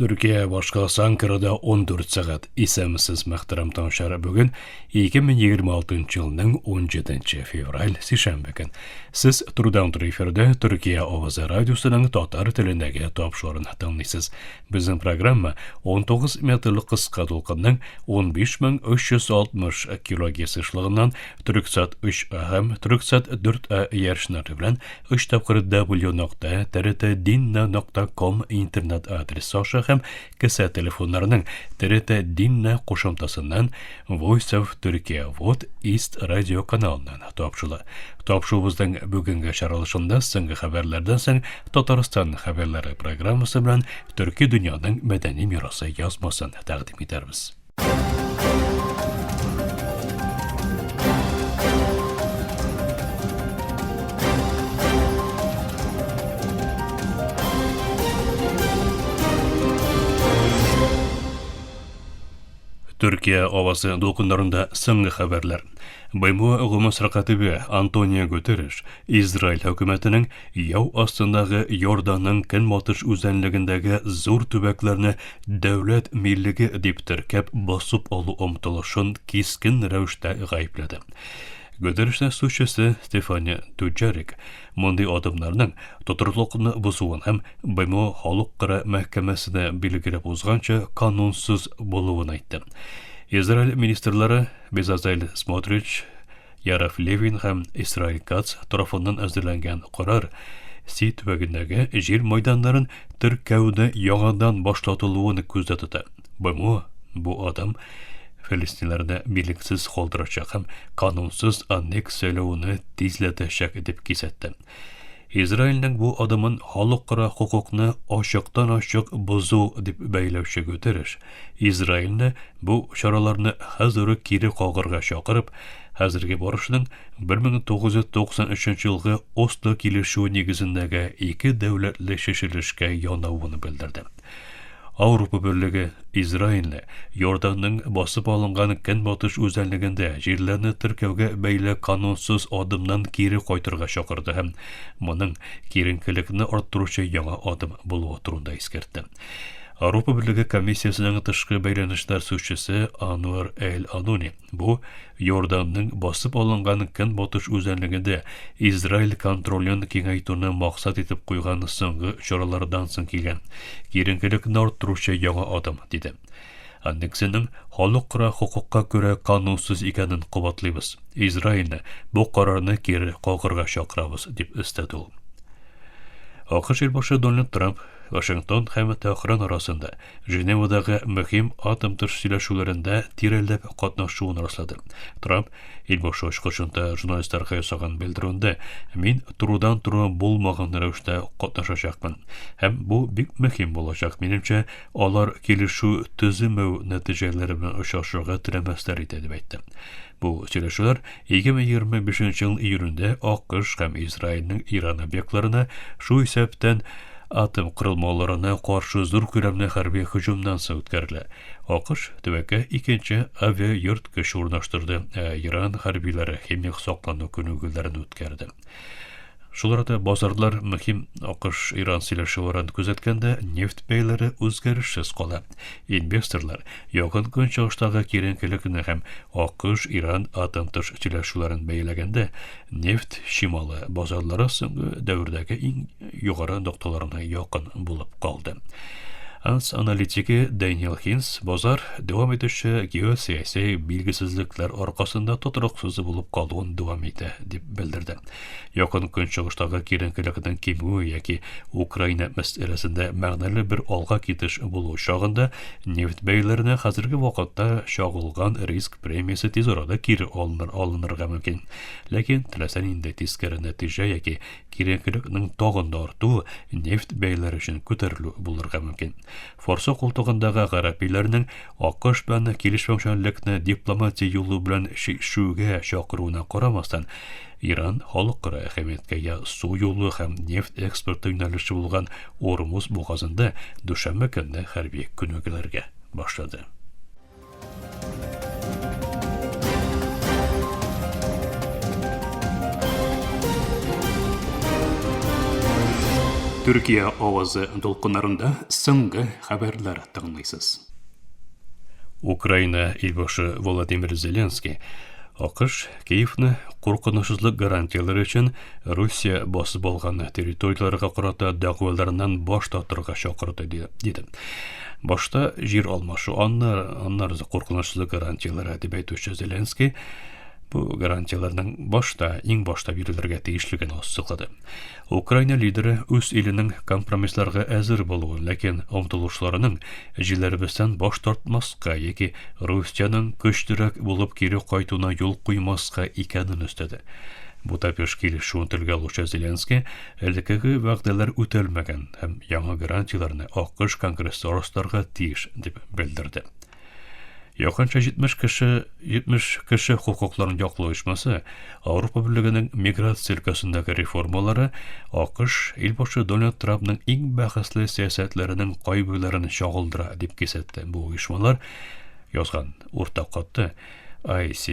Türkiye başkası Ankara'da 14 saat isemsiz muhtaram tanışar bugün 2026 yılının 17 fevral sişenbe gün. Siz turdan efirde Türkiye Ovaza Radyosu'nun Tatar tilindeki topşorunu tanlısınız. Bizim programma 19 metrlik kıska dolkının 15.360 kHz ışlığından Türksat 3 AM, Türksat 4 A yarışları bilen w.trt.dinna.com internet adresi aşağı hem kısa telefonlarının TRT Dinna koşumtasından Voice of Turkey Vod East Radio kanalından topşula. Topşuğumuzdan bugünkü şaralışında sıngı haberlerden sen Tataristan haberleri programısı bilen Türkiye dünyanın medeni mirası yazmasını takdim ederiz. Türkiye Ovası dokunlarında sıngı haberler. BMO Uğumus Rakatibi Antonio Guterres, İsrail hükümetinin yav astındagi Yordan'ın Kenmotish üzerindeki zor tübeklerini devlet milligi dip tirkep basıp olu umtuluşun keskin rövüşte gayıpladı. Guterres'in suçüsü Stefania Dujarric, bunday adımlarının tuturluqni busuğun hem BMO Xalqara Mahkemesine bilgirip uzgancha kanunsuz buluğunu aytdı. İsrail ministerleri Bezalel Smotrich, Yaraf Levin hem İsrail Katz tarafından hazırlangan karar Si tübegindeki jir maydanların Türkiye'de yağından başlatılığını közde tuttu. BMO bu adam Filistinlerde birliksiz holdıracak hem kanunsuz anneksiyonu tizletecek edip kisetti. İsrail'nin bu adamın halkara hukukunu aşıktan aşık bozu dip beylevşe götürür. İsrail'ne bu şaralarını hazırı kiri kağırga şakırıp, hazırgi barışının 1993 yılғы Oslo kilişuğu negizindeki iki devletli şişilişke yanavını bildirdi. Avrupa Birliği İsrail'le Yordan'ın basıp alıngan Kenmotish özelliğinde jirlerini Türkiye'ye beyle kanunsuz adımdan kiri koyturga şakırdı hem bunun kirinkilikini arttırıcı yana adım buluğu turunda iskertti. Avrupa Birliği Komisyasının tışkı beylenişler suççusu Anwar El-Anuni, bu Yordan'ın basıp alıngan Kenmotish özelliğinde İsrail kontrolün kengaytunu maksat etip koygan sıngı şoralardan sın kelgen kirinkilikini arttırıcı yana adım dedi. Anneksinin halkara hukukka göre kanunsuz ikanin kubatlıyız. İsrail'ne bu kararını kiri kağırga şakırabız dip istedi ol. Akış ilbaşı Donald Trump, Washington hem Tehran arasında Ceneva'daki mühim atom tırşileşularında tirellep katnaşuğunu rastladı. Trump, ilbaşı çıkışında jurnalistlerge yasagan bildirinde, "Min turudan tura bulmagan rövüşte katnaşacakman. Hem bu bik mühim bolacak menimçe, alar kilişu tüzümü neticeleri bilen ışaşırga tiremesler edi" dep aytdı. Bu söyleşiler 2025 yıl iyulünde AQSh hem İsrail'nin İran obyektlerine şu sebepten atom kırılmalarına karşı zor külemli harbiy hücumdan ötkärle. AQSh tübeke ikinci avia yurt köşü urnaştırdı. İran harbiylari hemlik soqlanı könügülerini ötkärdi. Şularda bazarlar mühim AQSh İran silahşılarını gözetkende neft beyleri özgerişsiz qala. Investorlar yakın gün çağıştағы kirinkilikini hem AQSh İran atom silahşılarını beylegende neft şimalı bazarlara sıngı dövrdeki en yukarı noktalarına yakın bulup kaldı. Ans analitiki Daniel Hins bozar devam edişi geosiyasi bilgisizlikler arkasında tuturaksız bulup kaldığını devam ete dip bildirdi. Yakın gün çıkıştағы kirinkilikinin kemüğü yaki Ukrayna meselesinde mağnalı bir alga kitiş buluğu şağında neft beylerine hazırki vakitte şağılgan risk premiyası tez orada kiri alınırga mümkün. Lakin tilesen indi tezkeri netije yaki kirinkilikinin tağında artuğu neft beyler için kötürlü bulurga mümkün. Forsa koltuğundağı garapiylerinin AQSh bilen kelişmekçilikni diplomatiya yolu bilen şüge şakıruna qaramasdan İran halkara ähemiyetke ya su yolu hem neft eksportu yönelişi bulgan Ormuz boğazında düşenme günde harbiy könügülerge başladı. Türkiye ovozı dolqunlarında so'nggi xabarlar tinglaysiz. Ukraina ilboshi Volodymyr Zelenskiy AQSh Kiyevni qo'rqinchsizlik garantiyalari uchun Rossiya bosib olgan territoriyalarga qarata da'volardan bosh tortishga chaqirdi dedi. Boshda yer almashu annar qo'rqinchsizlik garantiyalari deb aytuvchi Zelenskiy bu garantiyalarning eng boshda berilirga tegishligini ochiqladi. Ukraina lideri o'z elining kompromisslarga azir bo'lgan, lekin umtilishlarining jilaribizdan bosh tortmasqa yoki Rossiyaning kuchliroq bo'lib kiri qaytuna yo'l qo'ymasqa ekanini istadi. Budapesht kelishuvini tilga oluvchi Zelenskiy ilgari va'dalar o'talmagan ham yangi garantiyalarni AQSh Kongressi oraslarga tegish deb bildirdi. Yaqincha 70 kishi huquqlarini yoqlov uyushmasi Avropa Birligining migratsiya sohasındagi reformalari AQSh ilboshi Donald Trumpning eng bahsli siyosatlarining qo'ybularini shog'ildira deb kesatdi. Bu uyushmalar yozgan o'rtaq xatda IC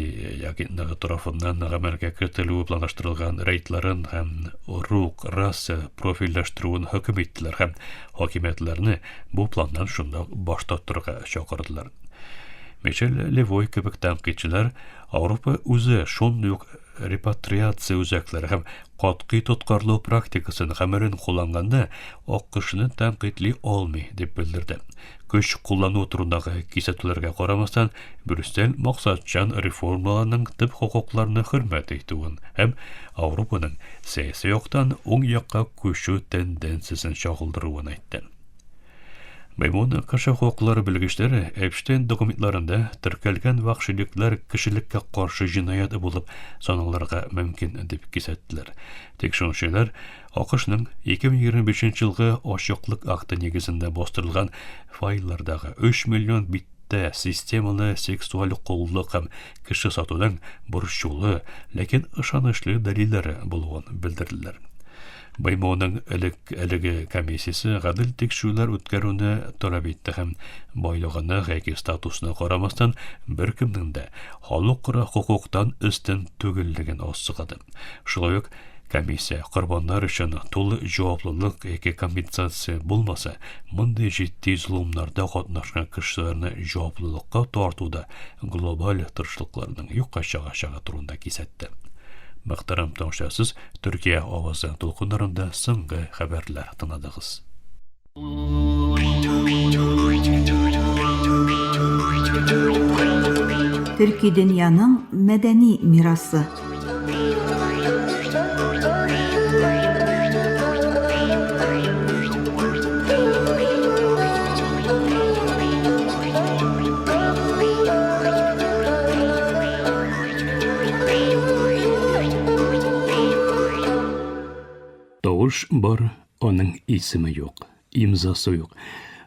agentliği tarafından amalga kiritiluvi planlashtirilgan reydlarin ham urug' rasa profillashtiruvini hukm etdilar ham hokimiyatlarni bu plandan shundoq bosh torttirishga chaqirdilar. Michel Levoy kabi tanqidchilar Avropa o'zi shunday repatriatsiya o'zaklari ham qat'iy tutqarlov praktikasini qamarin qo'llanganda AQShni tanqidli olmay deb bildirdi. Kuch qo'llanuv turindagi kesatuvlarga qaramasdan Bryussel maqsadchan reformalarning tib huquqlarini hurmat etuvini ham Avropaning siyosiy yoqdan o'ng yoqqa ko'shuv tendensiyasini chog'ildiruvini aytdi. Maymun qarshi huquqlari bilgichlari Epstein dokumentlarında tirkalgan vahshiyliklar kishilikka qarshi jinoyat bo'lib sanallarga mumkin deb kesatdilar. Tekshiruvchilar AQShning 2025-yilgi ochiqlik akti negizida bostirilgan fayllardagi 3 million bitda sistemali seksual qo'llik ham kishi sotuvdan burchuli, lekin ishonchli dalillari bo'lganini bildirdilar. Baymoning ilgi komissiyasi g'adil tekshiruvlar o'tkazishni talab etdi ham boylig'ini yoki statusini qaramasdan bir kimning-da xalqaro huquqdan ustun tugilligini ochiqladi. Shuningdek, komissiya qurbonlar uchun to'liq javoblik yoki kompensatsiya bo'lmasa, bunday jiddiy zulmlarda qatnashgan kishilarni javobgarlikka tortuvda global tirishliqlarning yo'qqa chiqishi turida kesatdi. Muhtaram tomoshabinlar, Turkiya ovozi to'lqinlarida so'nggi xabarlar tingladingiz. Türkiye dünyanın medeni mirası. Tovuş var, onun ismi yok, imzası yok.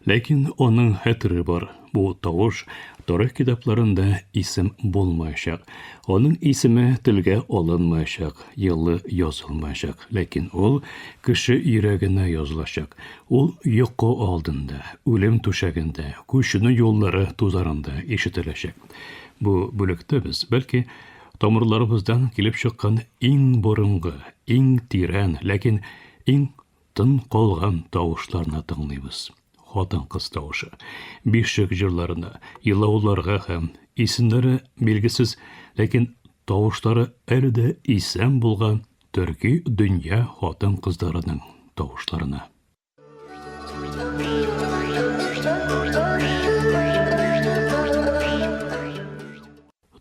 Lakin onun hatırı var. Bu tovuş tarih kitaplarında isim bulmayacak. Onun ismi tilge alınmayacak, yılı yazılmayacak. Lakin ol kişi yüreğine yazılacak. Ol yokku aldığında, ölüm tuşağında, kuşunun yolları tuzarında işitilecek. Bu bölükte biz belki tomirlarımızdan kelip çıkan en burungu, en tiren, lakin en tın qalğan tavuşlarına tыңлайбыз. Xotin-қыз tavuşu. Бишік жырларына, yılavlarga hem isimleri belgisiz, lakin tavuşları әлі de isen bulgan Türkiye dünya xotin-қыздарының tavuşlarına.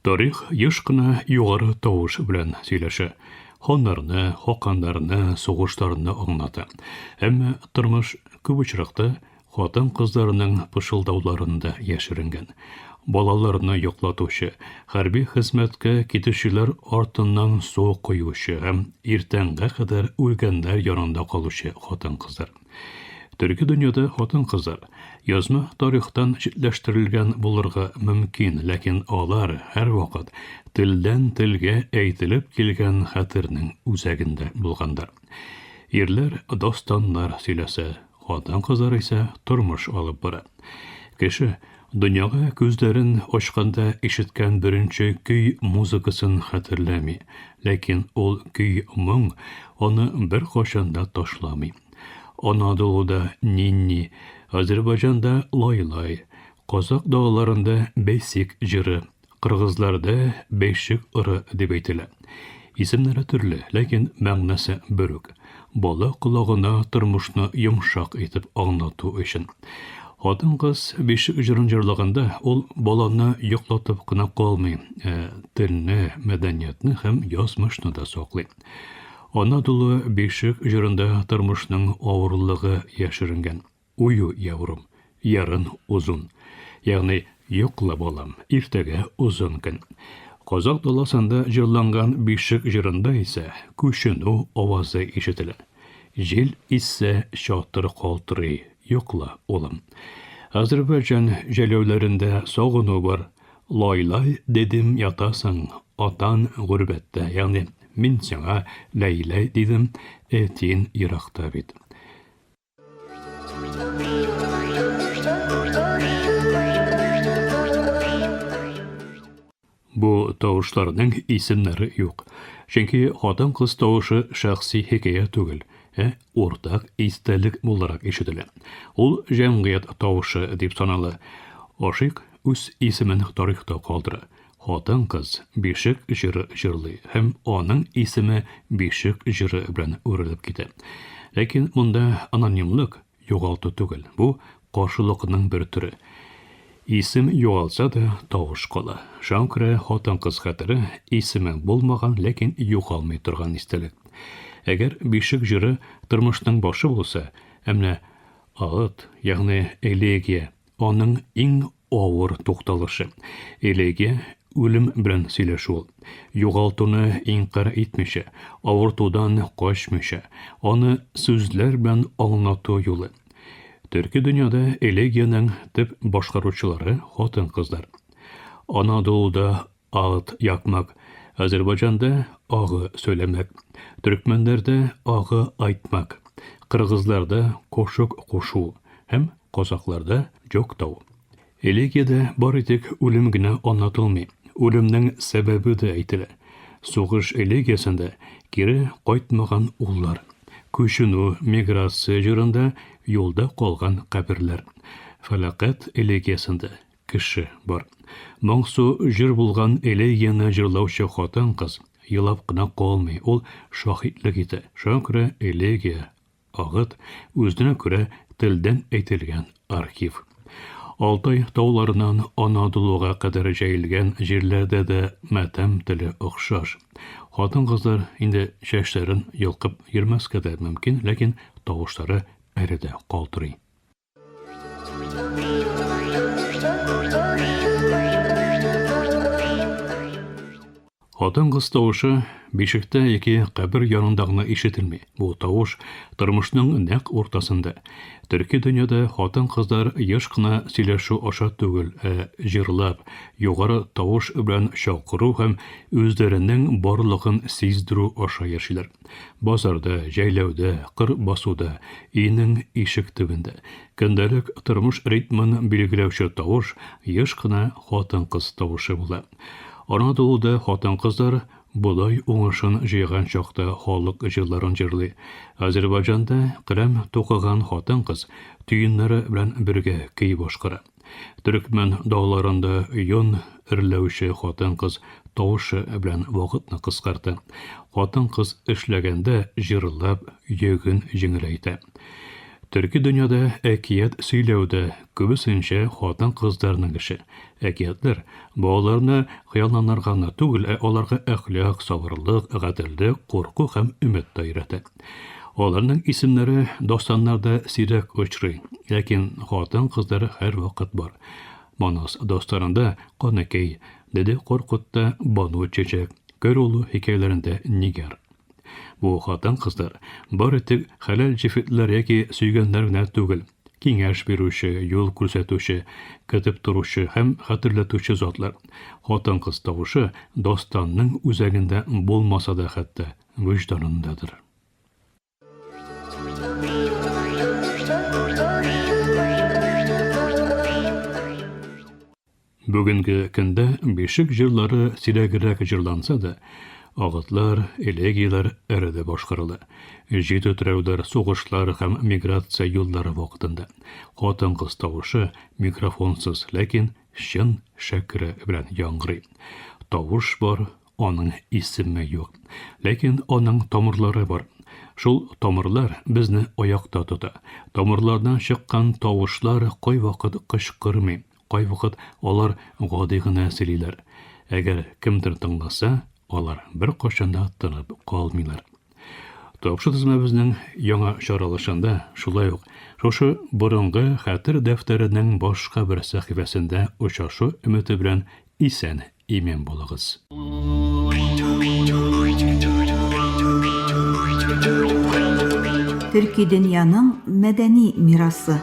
Tarix ешқына юғары тауыш білән сөйләші. Хонларны, хоқандарны, соғыштарны аңлата. Әмма тұрмыш көп очракта хатын-қыздарының пышылдауларында яшірінген. Балаларны yoqlatушы, хәрби хезмәткә китүчеләр артыннан су куючы һәм иртәнгә кадәр үлгәннәр янында калучы хатын-кызлар. Төрки дөньяда хатын-кызлар язма тарихтан читләштерелгән булырга мөмкин, ләкин алар һәр вакыт телдән телгә әйтелеп килгән хәтернең үзәгендә булгандар. Ирләр достаннар сөйләсә, хатын-кызлар исә тормыш алып бара. Кеше дөньяга күзләрен ачканда ишеткән беренче көй музыкасын хәтерләми, ләкин ул көй моң аны бер кашанда ташламый. Anadolu'da Ninni, Azerbaycan'da Laylay, Kozak dağlarında Beysik jırı, Kırgızlarda Beşik ırı dep aytila. İsimleri türlü, lakin мәгънәсе börük. Bala kulağına turmuşni yumşak etip anlatу üçün. Хатын kız Beşik jırын jırlaganda ol balаны yoklatıp kına kalmay, tilni, medeniyetni hem yazmışni da soqlay. Anadolu Beşik jırında turmuşning ağırlığı yaşırıngan. Uyu yavrum, yarın uzun. Yani yokla bolam, irtege uzun gün. Kozak dolasında jırlangan Beşik jırında ise kuşunu ovazı işitili. Jil ise şatır koltırı, yokla olam. Azerbaycan jelevlerinde soğunu var. Laylay dedim yatasan, atan gurbette. Yani min sana laylay dedim, etin Irak'ta bit. Bu tavuşlarının isimleri yok. Çünkü hatan kız tavuşu şahsi hikaye tugul. Ortak istelik olarak işitilir. Ol cemiyet tavuşu dip sanalı. Oşik üs ismini tarihte kaldırı. Hatan kız Beşik jırı jırlı. Hem onun ismi Beşik jırı bilen örülüp gider. Lakin bunda anonimlik yoğaltı tugul. Bu karşılıkının bir türü. İsim yoğalsa da tavuş kala. Şankıra hatan kız hatırı ismi bulmagan lakin yoğalmay turgan istelik. Eğer Beşik jırı tırmışның başı bolsa, emne ağıt, yani elegiya, onun en ağır toqtalışı. Elegiya ölüm bilen söyleşu. Yoğaltını inkar etmişe, ağırtudan kaçmışe, onu sözler bilen anlatı yolu. Türkiye dünyada elegiyanın tip başkaruçuları hatan kızlar. Anadolu'da ağıt yakmak, Azerbaycan'da ağı söylemek, Türkmenlerde ağı aytmak, Kırgızlarda koşuk koşu, hem Kozaklarda joktau. Elegiyada bar etek ölüm gine anlatılmay, ölümnің sebebi de aytılır. Soğuş elegiyasında geri qaytmagan ullar, köşünü migrasiya jırında yolda qalgan kabirler. Falakat elegiyasında kişi бар. Моңсу жыр булган элегияны жырлаучы хатын кыз елап кына калмый, ул шаһитлек итә. Шуңа күрә элегия, агыт үзенә күрә телдән әйтелгән архив. Алтай тауларынан Анадолуга кадәр җәелгән җирләрдә дә матәм теле охшаш. Хатын кызлар инде чәчләрен йолкып йөрмәскә дә мөмкин, ләкин тавышлары әле дә калтырый. Хатын кыз тавышы Бишектә яки кабер янындагына ишетелми. Бу тавыш тормышның нәкъ уртасында. Төрки дөньяда хатын кызлар еш кына сөйләшү аша түгел, җырлап, югары тавыш белән шакыру һәм үзләренең барлыгын сиздерү аша яшиләр. Базарда, җәйләүдә, кыр басуда, өйнең ишек төбендә. Көндәлек тормыш ритмын билгеләүче тавыш еш кына хатын кыз тавышы була. Анадолуда хатын кызлар Булай уңышын җыйган чакта халык җырларын җырлый. Азербайҗанда кырам тукыган хатын кыз төеннәре белән бергә көй башкара. Төркмән дağларында йон ирләүче хатын кыз тавышы белән вакытны кыскарта. Хатын кыз эшләгәндә җырлап йөген җиңеләйтә. Төрки дөньяда әкият сөйләүдә күбесенчә хатын кызларның эше. Әкиятләр балаларны хыялланырга гына түгел, аларга әхлак, сабырлык, гаделлек, курку һәм өмет өйрәтә. Аларның исемнәре достаннарда сирәк очрый, ләкин хатын кызлары һәр вакыт бар. Манас достарында Канакей, Деде Коркутта Бану Чәчәк, Көрулу хикәяләрендә Нигәр. Бу хатын кызлар бары тик хәләл җифетләр яки сөйгәннәр генә түгел. Киңәш бирүче, юл күрсәтүче, көтеп торучы һәм хәтерләтүче затлар. Хатын кыз тавышы достанның үзәгендә булмаса да хәтта вөҗданындадыр. Бүгенге көндә Бишек җырлары сирәгрәк җырланса да, Агытлар, элегиялар әрәдә башкарыла. Җитү терәүләр, сугышлар һәм миграция юллары вакытында. Хатын-кыз тавышы микрофонсыз, ләкин чын шәкере белән яңгырый. Тавыш бар, аның исеме юк. Ләкин аның тамырлары бар. Шул тамырлар безне аякта тота. Тамырлардан чыккан тавышлар кайвакыт кычкырмый, кайвакыт алар гади гына сөйлиләр. Әгәр кемдер тыңласа, алар бер кашанда тынып калмыйлар. Тапшы тезмәбезнең яңа чаралышында шулай ук шушы борынгы хәтер дәфтәренең башка бер сәхифәсендә очрашу өмете белән исән иман булыгыз. Төрки дөньяның мәдәни мирасы.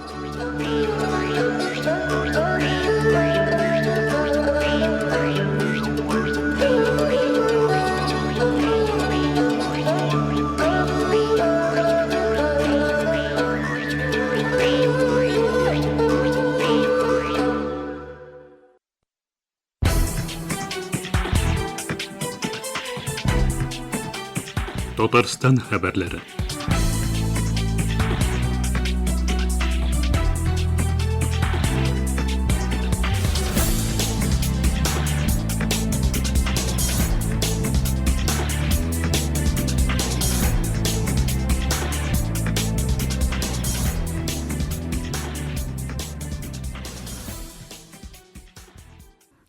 Татарстан хәбәрләре.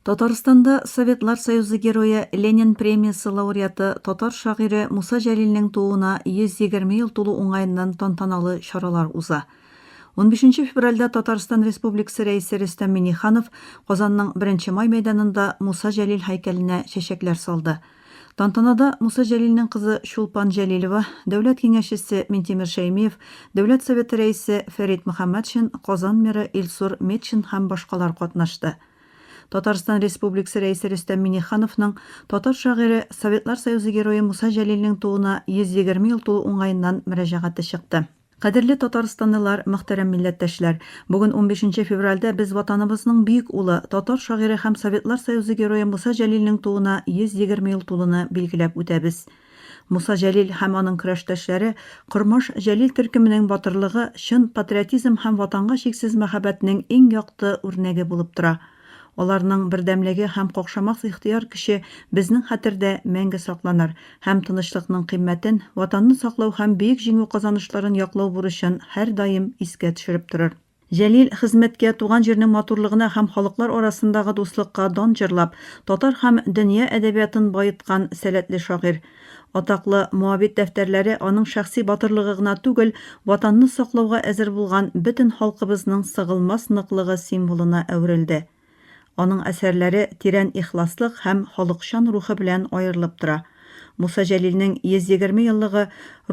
Татарстанда Советлар Союзы герое Ленин премиясы лауреаты татар шагыйре Муса Җәлилнең тууына 120 ел тулу уңаеннан тантаналы чаралар уза. 15 февральдә Татарстан Республикасы рәисе Рөстәм Миңнеханов Казанның 1 май мәйданында Муса Җәлил һәйкәленә чәчәкләр салды. Тантанада Муса Җәлилнең кызы Шулпан Җәлилова, дәүләт киңәшчесе Минтимер Шәймиев, дәүләт советы рәисе Фәрит Мөхәммәтшин, Казан мэры Илсур Метшин һәм башкалар катнашты. Татарстан Республикасы рәисе Рөстәм Миңнехановның татар шагыйре Советлар Союзы герое Муса Җәлилнең тууына 120 ел тулу уңаеннан мөрәҗәгате чыкты. Кадерле татарстанлылар, мөхтәрәм милләттәшләр, бүген 15 февральдә без ватаныбызның бөек улы, татар шагыйре һәм Советлар Союзы герое Муса Җәлилнең тууына 120 ел тулуны билгеләп үтәбез. Муса Җәлил һәм аның көрәштәшләре Кормаш Җәлил төркеменең батырлыгы, чын патриотизм һәм ватанга чиксез мәхәббәтнең иң якты үрнәге булып тора. Аларның бердәмлеге һәм какшамас ихтыяр көче безнең хәтердә мәңге сакланыр һәм тынычлыкның кыйммәтен, ватанны саклау һәм бөек җиңү казанышларын яклау бурычын һәр даим искә төшереп торыр. Җәлил хезмәткә туган җирнең матурлыгына һәм халыклар арасындагы дуслыкка дан җырлап, татар һәм дөнья әдәбиятын байыткан сәләтле шагыйрь. Атаклы муабит дәфтәрләре аның шәхси батырлыгы гына түгел, ватанны саклауга әзер булган бөтен халкыбызның сыгылмас ныклыгы символына әверелде. Аның әсәрләре тирән ихласлык һәм халыкчан рухы белән аерылып тора. Муса Җәлилнең 120 еллыгы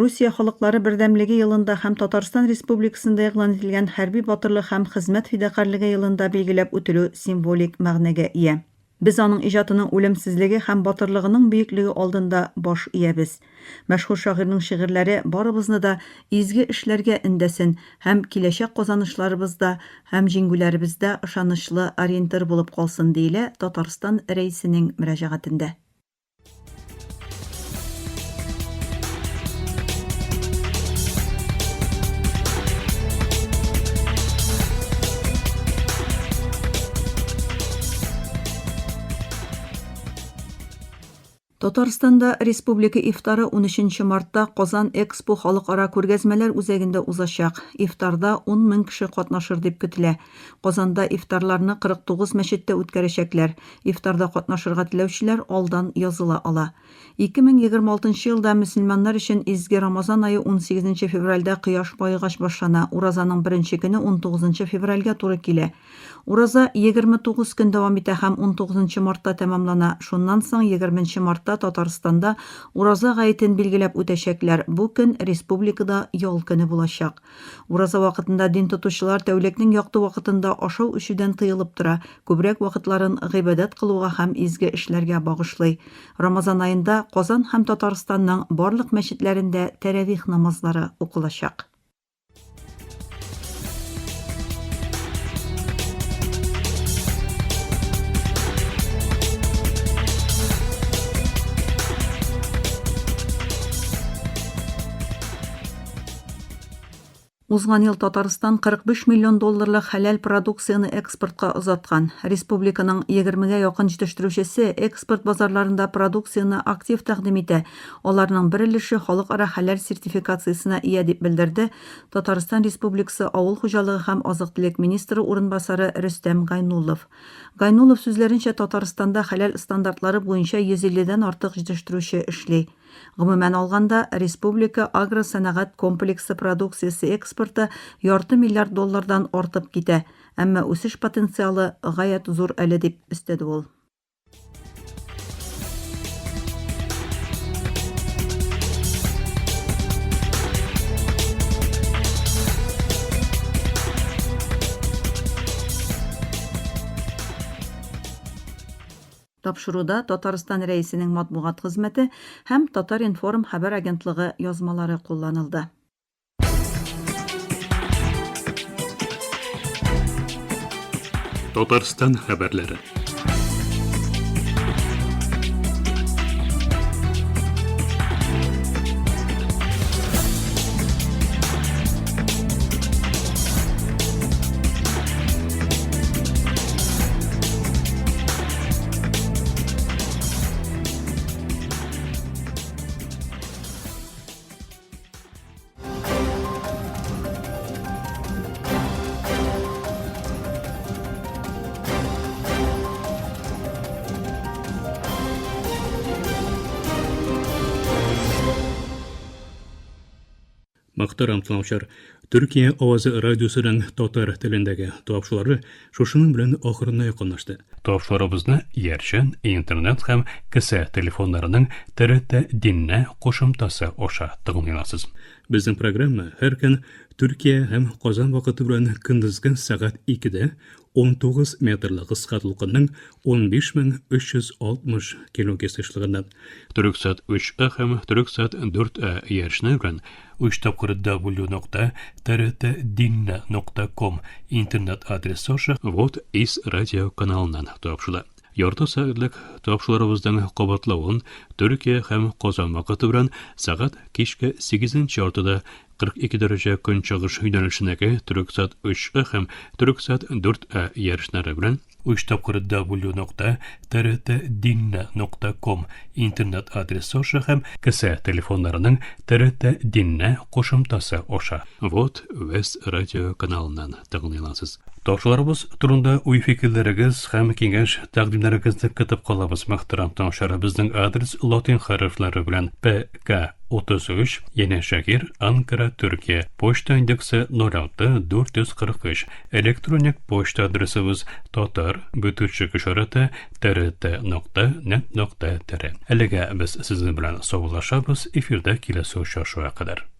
Русия халыклары бердәмлеге елында һәм Татарстан Республикасында игълан ителгән хәрби батырлык һәм хезмәт фидакарлыгы елында билгеләп үтелү символик мәгънәгә ия. Без аның иҗатының үлемсезлеге һәм батырлыгының бөеклеге алдында баш иябез. Мәшһүр шагыйрьнең шигырьләре барыбызны да изге эшләргә индәсен һәм киләчәк казанышларыбызда һәм җиңүләребездә ышанычлы ориентир булып калсын диелә Татарстан рәисенең мөрәҗәгатендә. Татарстанда республика ифтары 13 мартта Казан Экспо халыкара күргәзмәләр үзәгендә узачак. Ифтарда 10 мең кеше катнашыр дип көтелә. Казанда ифтарларны 49 мәчеттә үткәрәчәкләр. Ифтарда катнашырга теләүчеләр алдан языла ала. 2026 елда мөселманнар өчен изге Рамазан ае 18 февральдә кояш баегач башлана. Уразаның беренче көне 19 февральгә туры килә. Ураза 29 көн дәвам итә һәм 19 мартта тәмамлана. Шуннан соң 20 мартта Татарстанда Ураза гаетен билгеләп үтәчәкләр. Бу көн республикада ял көне булачак. Ураза вакытында дин тотучылар тәүлекнең якты вакытында ашау-эчүдән тыелып тора. Күбрәк вакытларын гыйбадәт кылуга һәм изге эшләргә багышлый. Рамазан аенда Казан һәм Татарстанның барлык мәчетләрендә тәравих намазлары укылачак. Узган ел Татарстан 45 миллион долларлык хәләл продукцияны экспортка озаткан. Республиканың 20-гә якын җитештерүчесе экспорт базарларында продукцияны актив тәкъдим итә. Аларның бер өлеше халыкара хәләл сертификациясенә ия дип белдерде Татарстан Республикасы Авыл хуҗалыгы һәм азык-төлек министры урынбасары Рөстәм Гайнуллов. Гайнуллов сүзләренчә, Татарстанда хәләл стандартлары буенча 150дән артык җитештерүче эшли. Гомумән алганда, республика агросәнәгать комплексы продукциясе экспорты $2 миллиард доллардан артып китә, әмма үсеш потенциалы гаять зур әле дип өстәде ул. Тапшыруда Татарстан рәисенең матбугат хезмәте һәм Татар-Информ хәбәр агентлыгы язмалары кулланылды. Татарстан хәбәрләре. Мактарам тыңлаучылар, Төркия авазы радиосының татар телендәге тапшырулары шушының белән ахырына якынлашты. Тапшыруларыбызны Ярчан, интернет һәм кесә телефоннарының TRT Dinle кушымтасы аша тыңлыйларсыз. Безнең программа һәр көн Төркия һәм Казан вакыты белән көндезге сәгать 2дә 19 метрлык кыскалыкның 15360 килогерц эшлегендә. Төрксат 3 һәм Төрксат 4 ярышны белән 3 тапкыр w.trtdinle.com интернет адресы аша вот из радио каналыннан тапшыла. Ярты сәгатьлек тапшыруларыбызның кабатлавын Төркия һәм Казан вакыты белән сәгать кичке 8нче яртыда 42 дәрәҗә көнчыгыш юнәлешендәге Төрксат 3 һәм Төрксат 4 ярышлары белән 3 тапкыр w.trtdinle.com интернет адресы аша һәм кесә телефоннарының TRT Dinle кушымтасы аша вот вес радио каналыннан тыңлыйларсыз. Тапшыруларыбыз турында уй-фикерләрегез һәм киңәш тәкъдимнәрегезне көтеп калабыз. Мөхтәрәм тыңлаучылар, безнең адрес латин хәрефләре белән PK 33 Yeni Şehir, Ankara, Türkiye. Poçta indeksi 06443. Elektronik poçta adresimiz tatar_trt.net.tr. Әлегә без сезнең белән саулашабыз. Эфирдә киләсе очрашуга кадәр.